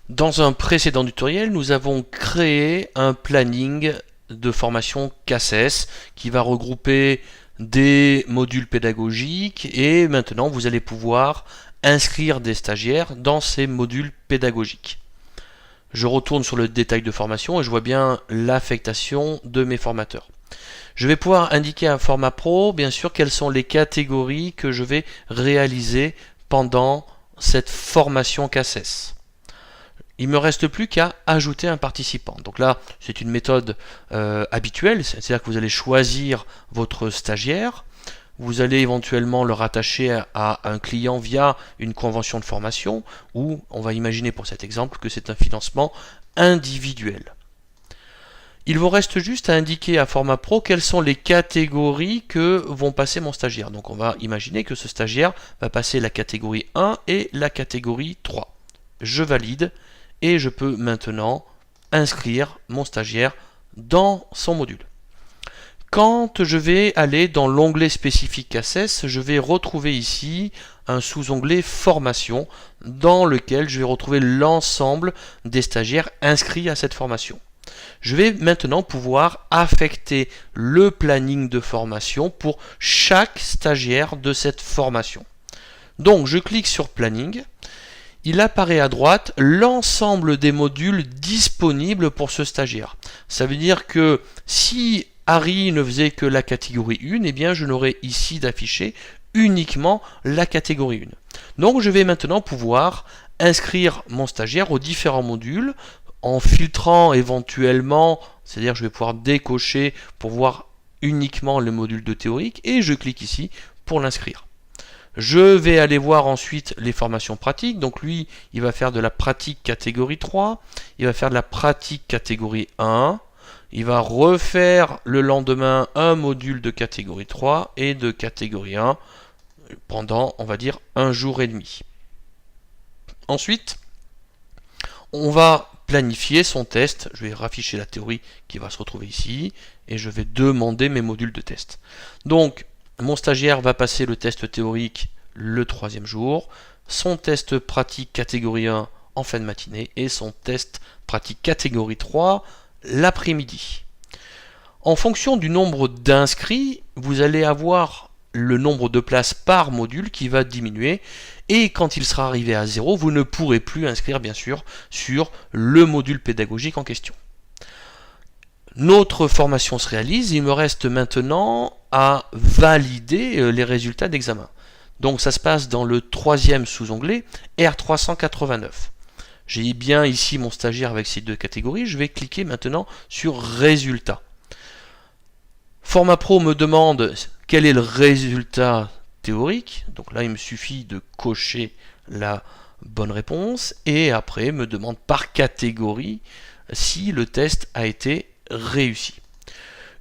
Dans un précédent tutoriel, nous avons créé un planning de formation CACES qui va regrouper des modules pédagogiques et maintenant vous allez pouvoir inscrire des stagiaires dans ces modules pédagogiques. Je retourne sur le détail de formation et je vois bien l'affectation de mes formateurs. Je vais pouvoir indiquer à Format Pro, bien sûr, quelles sont les catégories que je vais réaliser pendant cette formation CACES. Il ne me reste plus qu'à ajouter un participant. Donc là, c'est une méthode habituelle, c'est-à-dire que vous allez choisir votre stagiaire, vous allez éventuellement le rattacher à un client via une convention de formation, ou on va imaginer pour cet exemple que c'est un financement individuel. Il vous reste juste à indiquer à Format Pro quelles sont les catégories que vont passer mon stagiaire. Donc on va imaginer que ce stagiaire va passer la catégorie 1 et la catégorie 3. Je valide et je peux maintenant inscrire mon stagiaire dans son module. Quand je vais aller dans l'onglet spécifique CACES, je vais retrouver ici un sous-onglet formation dans lequel je vais retrouver l'ensemble des stagiaires inscrits à cette formation. Je vais maintenant pouvoir affecter le planning de formation pour chaque stagiaire de cette formation. Donc je clique sur planning. Il apparaît à droite l'ensemble des modules disponibles pour ce stagiaire. Ça veut dire que si Harry ne faisait que la catégorie 1, eh bien je n'aurais ici d'afficher uniquement la catégorie 1. Donc je vais maintenant pouvoir inscrire mon stagiaire aux différents modules en filtrant éventuellement, c'est-à-dire je vais pouvoir décocher pour voir uniquement le module de théorique et je clique ici pour l'inscrire. Je vais aller voir ensuite les formations pratiques. Donc lui, il va faire de la pratique catégorie 3. Il va faire de la pratique catégorie 1. Il va refaire le lendemain un module de catégorie 3 et de catégorie 1 pendant, on va dire, un jour et demi. Ensuite, on va planifier son test. Je vais rafficher la théorie qui va se retrouver ici et je vais demander mes modules de test. Donc, mon stagiaire va passer le test théorique le 3e jour, son test pratique catégorie 1 en fin de matinée et son test pratique catégorie 3 l'après-midi. En fonction du nombre d'inscrits, vous allez avoir le nombre de places par module qui va diminuer et quand il sera arrivé à 0, vous ne pourrez plus inscrire bien sûr sur le module pédagogique en question. Notre formation se réalise, il me reste maintenant à valider les résultats d'examen. Donc ça se passe dans le 3e sous-onglet R389. J'ai bien ici mon stagiaire avec ces deux catégories, je vais cliquer maintenant sur Résultats. Format Pro me demande quel est le résultat théorique, donc là il me suffit de cocher la bonne réponse et après me demande par catégorie si le test a été réussi.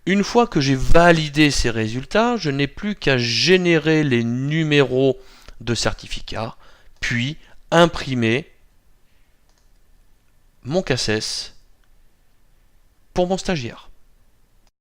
Une fois que j'ai validé ces résultats, je n'ai plus qu'à générer les numéros de certificat, puis imprimer mon CACES pour mon stagiaire.